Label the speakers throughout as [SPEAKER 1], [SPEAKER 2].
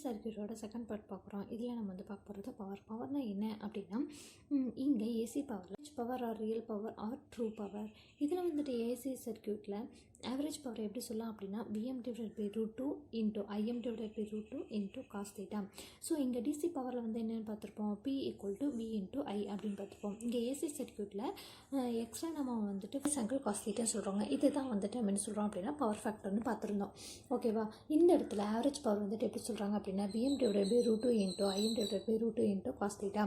[SPEAKER 1] சர்க்யூட்டோட second part பார்க்குறோம். இதில் நம்ம வந்து பார்க்க போகிறது பவர்னால் என்ன அப்படின்னா, இங்கே AC power or real power or true power. இதில் வந்துட்டு ஏசி சர்க்யூட்டில் ஆவரேஜ் பவர் எப்படி சொல்லலாம் அப்படின்னா Vm/√2 into Im/√2 into cos theta. So இங்கே டிசி பவரில் வந்து என்னென்னு பார்த்துருப்போம், P = V × I அப்படின்னு பார்த்துருப்போம். இங்கே ஏசி சர்க்யூட்டில் எக்ஸ்ட்ரா நம்ம வந்துட்டு சங்கிள் காஸ் தீட்டான்னு சொல்கிறோங்க. இதுதான் வந்துட்டு நம்ம என்ன சொல்கிறோம் அப்படின்னா பவர் ஃபேக்டர்னு பார்த்துருந்தோம். ஓகேவா, இந்த இடத்துல ஆவரேஜ் பவர் வந்துட்டு எப்படி சொல்கிறாங்க அப்படின்னா Vm/√2 into Im/√2 into cos theta.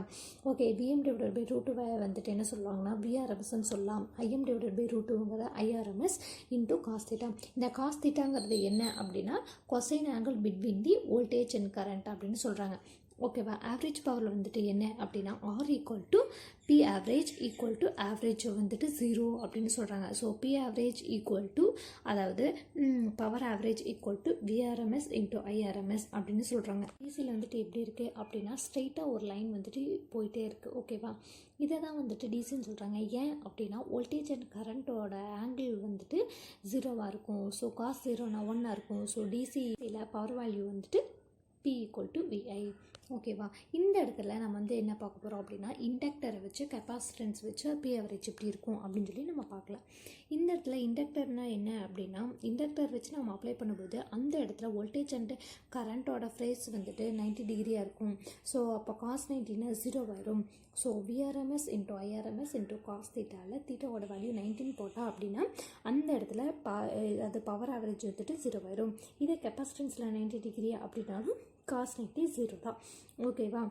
[SPEAKER 1] Okay, Vm/√2 வந்துட்டு என்ன சொல்லுவாங்கன்னா VRMSன்னு சொல்லலாம். Im/√2ங்கிறத IRMS இன்ட்டு காஸ் தீட்டா. இந்த காஸ் தீட்டாங்கிறது என்ன அப்படின்னா cosine angle between the voltage and current அப்படின்னு சொல்கிறாங்க. ஓகேவா, ஆவரேஜ் பவரில் வந்துட்டு என்ன அப்படின்னா R = P average = ஆவரேஜ் வந்துட்டு 0 அப்படின்னு சொல்கிறாங்க. ஸோ P average அதாவது power average VRMS into IRMS அப்படின்னு சொல்கிறாங்க. டிசியில் வந்துட்டு எப்படி இருக்குது அப்படின்னா ஸ்ட்ரெயிட்டாக ஒரு லைன் வந்துட்டு போயிட்டே இருக்குது. ஓகேவா, இதை தான் வந்துட்டு டிசின்னு சொல்கிறாங்க. ஏன் அப்படின்னா வோல்டேஜ் அண்ட் கரண்ட்டோட ஆங்கிள் வந்துட்டு 0வாக இருக்கும். ஸோ காஸ் 0னா 1 இருக்கும். ஸோ டிசியில் பவர் வேல்யூ வந்துட்டு P = VI. ஓகேவா, இந்த இடத்துல நம்ம வந்து என்ன பார்க்க போகிறோம் அப்படின்னா இண்டக்டரை வச்சு கெப்பாசிட்டன்ஸ் வச்சு P average எப்படி இருக்கும் அப்படின்னு சொல்லி நம்ம பார்க்கலாம். இந்த இடத்துல இண்டக்டர்னால் என்ன அப்படின்னா இண்டக்டர் வச்சு நம்ம அப்ளை பண்ணும்போது அந்த இடத்துல வோல்டேஜ் அண்ட் கரண்ட்டோட ஃபேஸ் வந்துட்டு 90 டிகிரியாக இருக்கும். ஸோ அப்போ காஸ் 90னா 0 ஆயிரும். So VRMS into IRMS into cos தீட்டாவில் தீட்டாவோட வேல்யூ 19 போட்டால் அப்படின்னா அந்த இடத்துல அது பவர் ஆவரேஜ் வந்துட்டு 0 ஆயிரும். இதே கெப்பாசிட்டன்ஸில் 90 டிகிரி அப்படின்னாலும் காஸ் 90 0 தான். ஓகேவா,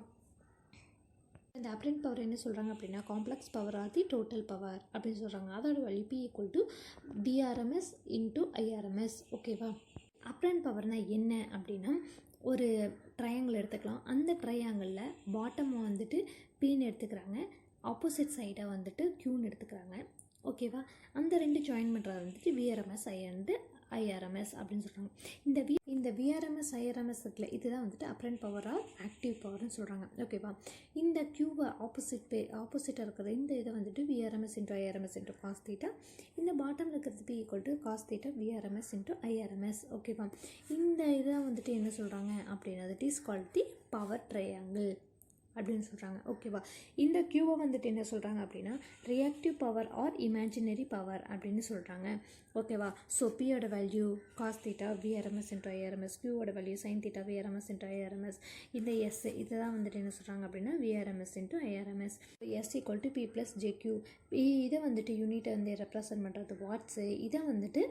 [SPEAKER 1] இந்த அப்ரண்ட் பவர் என்ன சொல்கிறாங்க அப்படின்னா complex power or the total power அப்படின்னு சொல்கிறாங்க. அதோட value P = VRMS into IRMS. ஓகேவா, அப்ரண்ட் பவர்னால் என்ன அப்படின்னா ஒரு ட்ரையாங்கிள் எடுத்துக்கலாம். அந்த ட்ரையாங்கிளில் பாட்டம் வந்துட்டு Pன்னு எடுத்துக்கிறாங்க, ஆப்போசிட் சைடை வந்துட்டு Qன்னு எடுத்துக்கிறாங்க. ஓகேவா, அந்த ரெண்டு ஜாயின் பண்ணுறது வந்துட்டு VRMS அண்ட் IRMS அப்படின்னு சொல்கிறாங்க. இந்த VRMS IRMS இதுதான் வந்துட்டு அப்ரண்ட் பவர் ஆர் ஆக்டிவ் பவர்னு சொல்கிறாங்க. ஓகேவா, இந்த Qவை ஆப்போசிட்டாக இருக்கிற இந்த இதை வந்துட்டு VRMS into IRMS into cos theta. இந்த பாட்டமில் இருக்கிறது P = cos theta VRMS into IRMS. ஓகேவா, இந்த இதை வந்துட்டு என்ன சொல்கிறாங்க அப்படின்னா that is called the power triangle அப்படின்னு சொல்கிறாங்க. ஓகேவா, இந்த Qவை வந்துட்டு என்ன சொல்கிறாங்க அப்படின்னா reactive power or imaginary power அப்படின்னு சொல்கிறாங்க. ஓகேவா, ஸோ Pயோட value cos theta VRMS into IRMS, Qவோட value sine theta VRMS into IRMS. இந்த S இதை தான் வந்துட்டு என்ன சொல்கிறாங்க அப்படின்னா VRMS into IRMS. S = P + jQ. இதை வந்துட்டு யூனிட்டை வந்து ரெப்ரசன்ட் பண்ணுறது வாட்ஸு, இதை வந்துட்டு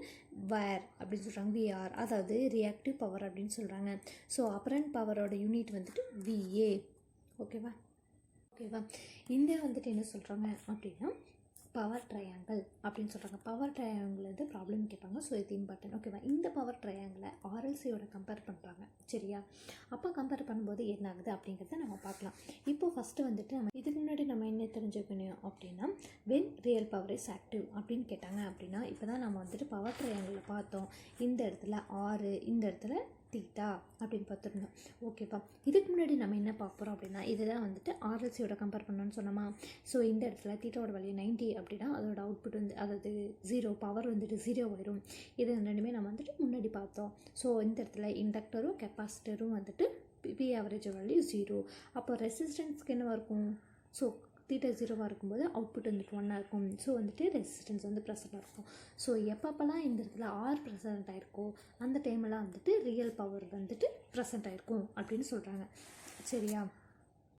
[SPEAKER 1] வேர் அப்படின்னு சொல்கிறாங்க VR, அதாவது ரியாக்டிவ் பவர் அப்படின்னு சொல்கிறாங்க. ஸோ அப்பரண்ட் பவரோட யூனிட் வந்துட்டு VA. ஓகேவா, இந்த வந்துட்டு என்ன சொல்கிறாங்க அப்படின்னா பவர் ட்ரையாங்கிள் அப்படின்னு சொல்கிறாங்க. பவர் ட்ரையாங்கிள் வந்து ப்ராப்ளம் கேட்பாங்க. ஸோ இது இம்பார்ட்டன்ட். ஓகேவா, இந்த பவர் ட்ரையாங்கிளை RLCயோட கம்பேர் பண்ணுறாங்க. சரியா, அப்போ கம்பேர் பண்ணும்போது என்ன ஆகுது அப்படிங்கிறத நம்ம பார்க்கலாம். இப்போது ஃபஸ்ட்டு வந்துட்டு நம்ம இதுக்கு முன்னாடி நம்ம என்ன தெரிஞ்சுக்கணும் அப்படின்னா when real power is active அப்படின்னு கேட்டாங்க அப்படின்னா இப்போ தான் நம்ம வந்துட்டு பவர் ட்ரையாங்கிளில் பார்த்தோம். இந்த இடத்துல R, இந்த இடத்துல தீட்டா அப்படின்னு பார்த்துருந்தோம். ஓகேப்பா, இதுக்கு முன்னாடி நம்ம என்ன பார்க்க போகிறோம் அப்படின்னா இதுதான் வந்துட்டு RLCயோட கம்பேர் பண்ணோன்னு சொன்னோமா. ஸோ இந்த இடத்துல தீட்டாவோட வேல்யூ 90 அப்படின்னா அதோட அவுட்புட் வந்து அதாவது 0 பவர் வந்துட்டு 0 ஆயிரும். இது ரெண்டுமே நம்ம வந்துட்டு முன்னாடி பார்த்தோம். ஸோ இந்த இடத்துல இண்டக்டரும் கெப்பாசிட்டரும் வந்துட்டு P average வேல்யூ 0. அப்போ ரெசிஸ்டன்ஸ்க்கு என்னவாக இருக்கும், ஸோ தீட்டா 0வாக இருக்கும்போது அவுட்புட் வந்துட்டு 1 இருக்கும். ஸோ வந்துட்டு ரெசிஸ்டன்ஸ் வந்து ப்ரெசென்ட்டாக இருக்கும். ஸோ எப்பப்பெல்லாம் இந்த இடத்துல R ப்ரெசென்ட் ஆகிருக்கோ அந்த டைமெல்லாம் வந்துட்டு ரியல் பவர் வந்துட்டு ப்ரெசென்ட் ஆகிருக்கும் அப்படின்னு சொல்கிறாங்க. சரியா,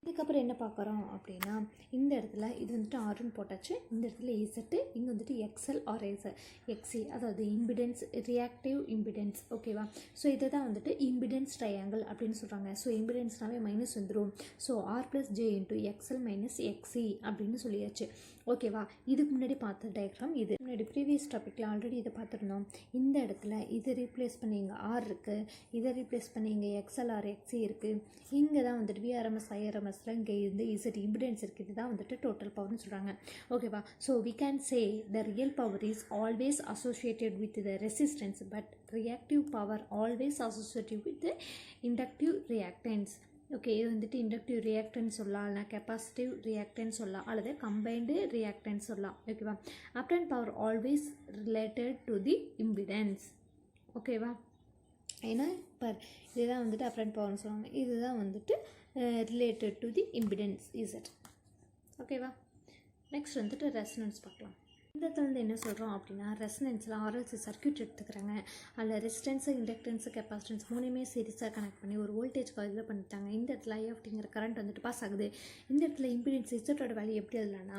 [SPEAKER 1] இதுக்கப்புறம் என்ன பார்க்குறோம் அப்படின்னா இந்த இடத்துல இது வந்துட்டு ஆர்ன்னு போட்டாச்சு. இந்த இடத்துல Z, இங்கே வந்துட்டு XL ஆர் XC, அதாவது இம்பிடென்ஸ், ரியாக்டிவ் இம்பிடென்ஸ். ஓகேவா, ஸோ இதை தான் வந்துட்டு இம்பிடென்ஸ் ட்ரையாங்கிள் அப்படின்னு சொல்கிறாங்க. ஸோ இம்பிடென்ஸ்னாவே மைனஸ் வந்துடும். So R + J into XL - XC அப்படின்னு சொல்லியாச்சு. ஓகேவா, இதுக்கு முன்னாடி பார்த்த டயக்ராம் இது. முன்னாடி ப்ரீவியஸ் டாப்பிக்கில் ஆல்ரெடி இதை பார்த்துருந்தோம். இந்த இடத்துல இதை ரீப்ளேஸ் பண்ணி இங்கே R இருக்குது, இதை ரீப்ளேஸ் பண்ணி இங்கே XL ஆர் XC இருக்குது. இங்கே தான் வந்துட்டு VRMS IRMSல இங்கே இருந்து Z இம்பிடென்ஸ் இருக்குது. இதுதான் வந்துட்டு டோட்டல் பவர்னு சொல்கிறாங்க. ஓகேவா, so we can say the real power is always associated with the resistance but reactive power always associated with the inductive reactance. Okay, இது வந்துட்டு இண்டக்டிவ் ரியாக்டன்ஸ் சொல்லலாம், இல்லை கெப்பாசிட்டிவ் ரியாக்டன்ஸ் சொல்லலாம், அல்லது கம்பைன்டு ரியாக்டன்ஸ் சொல்லலாம். ஓகேவா, apparent power always related to the impedance. ஓகேவா, ஏன்னா இதுதான் வந்துட்டு அப்ரண்ட் பவர்னு சொல்லுவாங்க. இதுதான் வந்துட்டு related to the impedance Z. ஓகேவா? நெக்ஸ்ட் வந்துட்டு ரெசனன்ஸ் பார்க்கலாம். இந்த இடத்துல வந்து என்ன சொல்கிறோம் அப்படின்னா, ரெசனன்ஸில் ஆர்எல்சி சர்க்யூட் எடுத்துக்கிறாங்க. அதில் ரெசிஸ்டன்ஸு, இண்டக்டன்ஸு, கெப்பாசிட்டன்ஸ் மூணுமே சீரிஸாக கனெக்ட் பண்ணி ஒரு வோல்டேஜ் காயில் பண்ணிட்டாங்க. இந்த இடத்துல ஐ அப்படிங்கிற கரண்ட் வந்துட்டு பாஸ் ஆகுது. இந்த இடத்துல இம்பிடன்ஸ் இசட்டோட வேல்யூ எப்படி எழுதலாம்னா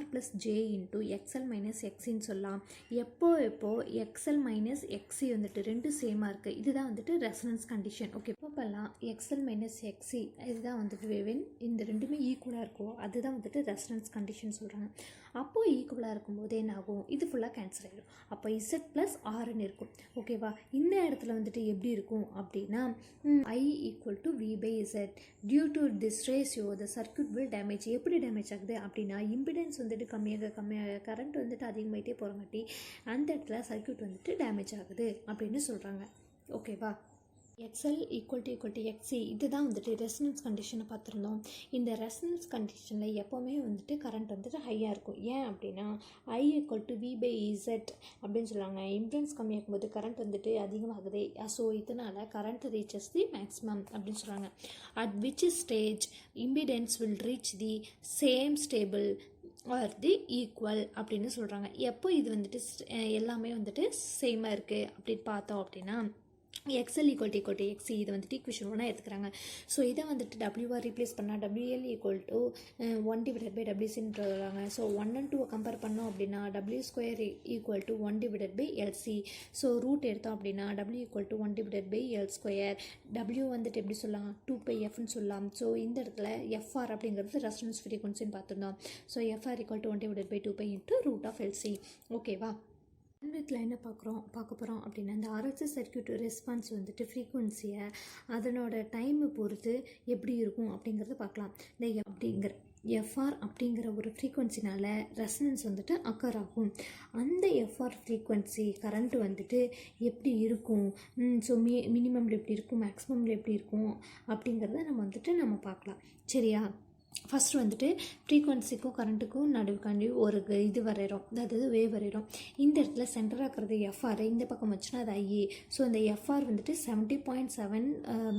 [SPEAKER 1] R+J இன்ட்டு XL மைனஸ் எக்ஸின்னு சொல்லலாம். எப்போ XL மைனஸ் எக்ஸி வந்துட்டு ரெண்டும் சேமாக இருக்குது. இதுதான் வந்துட்டு ரெசனன்ஸ் கண்டிஷன். ஓகே, இப்போல்லாம் XL மைனஸ் எக்ஸி இதுதான் வந்துட்டு வென் இந்த ரெண்டுமே ஈக்குவலாக இருக்கும், அதுதான் வந்துட்டு ரெசனன்ஸ் கண்டிஷன் சொல்கிறாங்க. அப்போது ஈக்குவலாக இருக்கும்போது என்ன ஆகும், இது ஃபுல்லாக கேன்சல் ஆகிடும். அப்போ இசட் ப்ளஸ் ஆர்ன்னு இருக்கும். ஓகேவா? இந்த இடத்துல வந்துட்டு எப்படி இருக்கும் அப்படின்னா I equal to V/Z due to this ratio the circuit will damage. எப்படி டேமேஜ் ஆகுது அப்படின்னா, இம்பிடன்ஸ் வந்துட்டு கம்மியாக கரண்ட் வந்துட்டு அதிகமாகிட்டே போகிறங்காட்டி அந்த இடத்துல சர்க்யூட் வந்துட்டு டேமேஜ் ஆகுது அப்படின்னு சொல்கிறாங்க. ஓகேவா? XL ஈக்குவல் டு XC இதுதான் வந்துட்டு ரெசனன்ஸ் கண்டிஷனை பார்த்துருந்தோம். இந்த ரெசனன்ஸ் கண்டிஷனில் எப்போவுமே வந்துட்டு கரண்ட் வந்துட்டு ஹையாக இருக்கும். ஏன் அப்படின்னா I ஈக்குவல் டு V/Z அப்படின்னு சொல்லுவாங்க. இம்பிடன்ஸ் கம்மியாகும் போது கரண்ட் வந்துட்டு அதிகமாகுது. ஸோ இதனால் கரண்ட் ரீச்சஸ் தி மேக்ஸிமம் அப்படின்னு சொல்கிறாங்க. At which stage impedance will reach the same stable or the equal அப்படின்னு சொல்கிறாங்க. எப்போ இது வந்துட்டு எல்லாமே வந்துட்டு சேமாக இருக்குது அப்படின்னு பார்த்தோம் அப்படின்னா XL ஈக்குவல் டு XC இது வந்துட்டு ஈக்குவேஷன் 1 எடுத்துக்கிறாங்க. ஸோ இதை வந்துட்டு WR ரீப்ளேஸ் பண்ணால் WL ஈக்குவல் டு 1/WCன்னு சொல்கிறாங்க. ஸோ 1 and 2 கம்பேர் பண்ணோம் அப்படின்னா W² equal to 1/LC. So root எடுத்தோம் அப்படின்னா W equal to 1/L². W வந்துட்டு எப்படி சொல்லலாம், 2πfன்னு சொல்லலாம். ஸோ இந்த இடத்துல FR அப்படிங்கிறது ரெசனன்ஸ் ஃப்ரீக்வன்சின்னு பார்த்துருந்தோம். So FR equal to 1/2π into √LC. ஓகேவா? பேண்ட்வித்தில் என்ன பார்க்க போகிறோம் அப்படின்னா, இந்த RLC சர்க்யூட் ரெஸ்பான்ஸ் வந்துட்டு ஃப்ரீக்குவன்சியை அதனோட டைமை பொறுத்து எப்படி இருக்கும் அப்படிங்கிறத பார்க்கலாம். இந்த FR அப்படிங்கிற ஒரு ஃப்ரீக்குவன்சினால் ரெசனன்ஸ் வந்துட்டு அக்கர் ஆகும். அந்த FR ஃப்ரீக்குவன்சி கரண்ட் வந்துட்டு எப்படி இருக்கும், ஸோ மினிமமில் எப்படி இருக்கும், மேக்ஸிமமில் எப்படி இருக்கும் அப்படிங்கிறத நம்ம பார்க்கலாம். சரியா? ஃபஸ்ட்டு வந்துட்டு ஃப்ரீக்வன்சிக்கும் கரண்ட்டுக்கும் நடுவுக்காண்டி ஒரு இது வரைகிறோம், அதாவது வேவ் வரைகிறோம். இந்த இடத்துல சென்டராக இருக்கிறது FR, இந்த பக்கம் வச்சுன்னா அது IA. ஸோ இந்த FR வந்துட்டு 70.7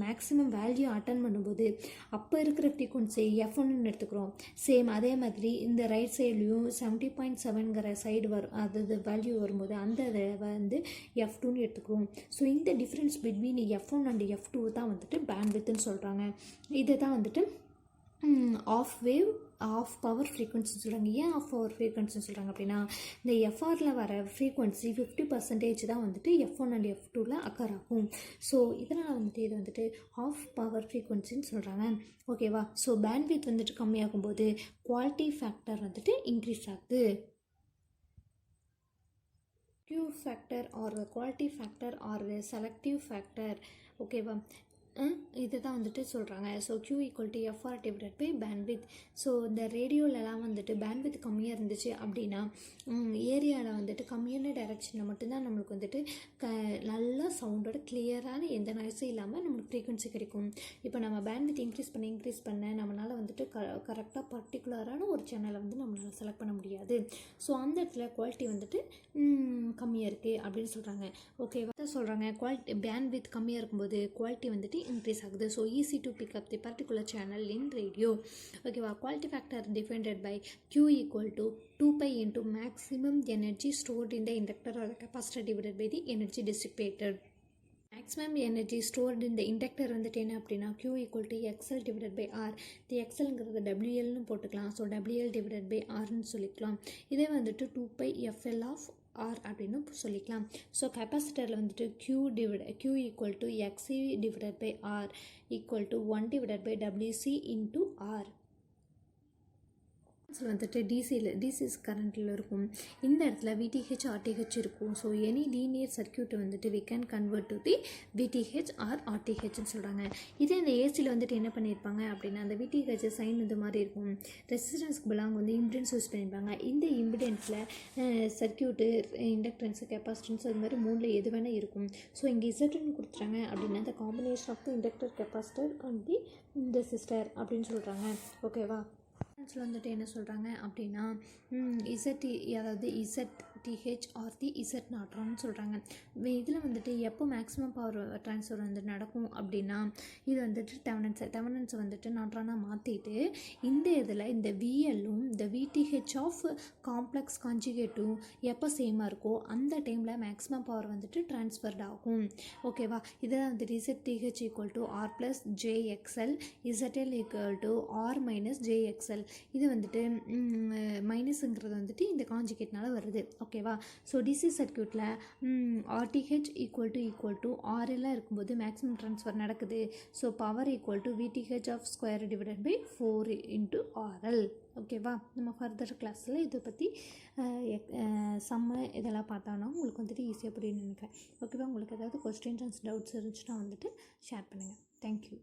[SPEAKER 1] மேக்ஸிமம் வேல்யூ அட்டன் பண்ணும்போது அப்போ இருக்கிற ஃப்ரீக்வன்சி F1ன்னு எடுத்துக்கிறோம். சேம் அதே மாதிரி இந்த ரைட் சைட்லேயும் 70.7ங்கிற சைடு வரும், அது வேல்யூ வரும்போது அந்த வந்து F2ன்னு எடுத்துக்கிறோம். ஸோ இந்த difference between F1 and F2 தான் வந்துட்டு பேண்ட்வித்துன்னு சொல்கிறாங்க. இதை தான் வந்துட்டு ஆஃப் பவர் ஃப்ரீக்வன்சின்னு சொல்கிறாங்க. ஏன் ஆஃப் பவர் ஃப்ரீக்வன்சின்னு சொல்கிறாங்க அப்படின்னா, இந்த FRல வர ஃப்ரீக்வன்சி 50% தான் வந்துட்டு F1 அண்ட் F2ல அக்கர் ஆகும். ஸோ இதனால் வந்துட்டு இது வந்துட்டு ஆஃப் பவர் ஃப்ரீக்வன்சின்னு சொல்கிறாங்க. ஓகேவா? ஸோ பேண்ட்வித் வந்துட்டு கம்மியாகும் போது குவாலிட்டி ஃபேக்டர் வந்துட்டு இன்க்ரீஸ் ஆகுது. Q factor or quality factor or selective factor. ஓகேவா? இது தான் வந்துட்டு சொல்கிறாங்க. So Q equal to FR divided by bandwidth. So இந்த ரேடியோலலாம் வந்துட்டு பேண்ட்வித் கம்மியாக இருந்துச்சு அப்படின்னா ஏரியாவில் வந்துட்டு கம்மியான டைரக்ஷனில் மட்டும்தான் நம்மளுக்கு வந்துட்டு நல்லா சவுண்டோட கிளியரான எந்த நாய்ஸும் இல்லாமல் நம்மளுக்கு ஃப்ரீக்வன்சி கிடைக்கும். இப்போ நம்ம பேண்ட்வித் இன்க்ரீஸ் பண்ண நம்மளால் வந்துட்டு கரெக்டாக பர்டிகுலரான ஒரு சேனலை வந்து நம்மளால் செலக்ட் பண்ண முடியாது. ஸோ அந்த இடத்துல குவாலிட்டி வந்துட்டு கம்மியாக இருக்குது அப்படின்னு சொல்கிறாங்க. ஓகேவா? சொல்கிறாங்க குவாலிட்டி பேண்ட்வித் கம்மியாக இருக்கும்போது குவாலிட்டி வந்துட்டு increase ஆகுது. So easy to pick up the particular channel in radio. ஓகேவா? quality factor defined by Q equal to 2π into maximum energy stored in the inductor or the capacitor divided by the energy dissipated. Maximum energy stored இந்த inductor வந்துட்டு என்ன அப்படின்னா Q equal to XL divided by R. இந்த எக்ஸல்ங்கிறது WLன்னு போட்டுக்கலாம். So WL divided by Rன்னு சொல்லிக்கலாம். இதே வந்துட்டு 2πfL ஆஃப் R அப்படின்னு சொல்லிக்கலாம். ஸோ கெப்பாசிட்டரில் வந்துட்டு Q equal to XC divided by R equal to 1 divided by WC into R. வந்துட்டு டிசிஸ் கரண்ட்டில் இருக்கும். இந்த இடத்துல VTH RTH இருக்கும். ஸோ எனி லீனியர் சர்க்யூட் வந்துட்டு we can convert to the VTH or RTHன்னு சொல்கிறாங்க. இதே இந்த ஏசியில் வந்துட்டு என்ன பண்ணியிருப்பாங்க அப்படின்னா, அந்த VTH சைன் இந்த மாதிரி இருக்கும். ரெசிஸ்டன்ஸ்க்கு பிலாங் வந்து இம்பிடன்ஸ் யூஸ் பண்ணியிருப்பாங்க. இந்த இம்பிடன்ஸில் சர்க்யூட்டு இண்டக்டன்ஸு கெப்பாசிட்டன்ஸ் அது மாதிரி மூணில் எது வேணால் இருக்கும். ஸோ இங்கே இசட்னு கொடுத்துட்டாங்க அப்படின்னா இந்த combination of the inductor capacitor and the resistor அப்படின்னு சொல்கிறாங்க. ஓகேவா? வந்துட்டு என்ன சொல்கிறாங்க அப்படின்னா இசட், அதாவது Z RTH or the Z நாட்ரான்னு சொல்கிறாங்க. இதில் வந்துட்டு எப்போ மேக்ஸிமம் பவர் ட்ரான்ஸ்ஃபர் வந்து நடக்கும் அப்படின்னா இது வந்துட்டு தெவனன்ஸை வந்துட்டு நாட்ரானாக மாற்றிட்டு இந்த இதில் இந்த விஎல்லும் இந்த VTH ஆஃப் காம்ப்ளெக்ஸ் கான்ஜுகேட்டும் எப்போ சேமாக இருக்கோ அந்த டைமில் மேக்ஸிமம் பவர் வந்துட்டு ட்ரான்ஸ்ஃபர்ட் ஆகும். ஓகேவா? இதில் வந்துட்டு ZTH equal to R + JXL, ZL equal to R - JXL. இது வந்துட்டு மைனஸுங்கிறது வந்துட்டு இந்த கான்ஜுகேட்னால வருது. ஓகேவா? ஸோ டிசி சர்க்யூட்டில் RTH ஈக்குவல் டு RL இருக்கும்போது மேக்ஸிமம் ட்ரான்ஸ்ஃபர் நடக்குது. So power equal to VTH of square divided by 4 × RL. ஓகேவா? நம்ம ஃபர்தர் கிளாஸில் இதை பற்றி சம்ம இதெல்லாம் பார்த்தோன்னா உங்களுக்கு வந்துட்டு ஈஸியாக புரியும்னு நினைக்கிறேன். ஓகேவா? உங்களுக்கு ஏதாவது கொஸ்டின்ஸ் அண்ட் டவுட்ஸ் இருந்துச்சுன்னா வந்துட்டு ஷேர் பண்ணுங்கள். தேங்க்யூ.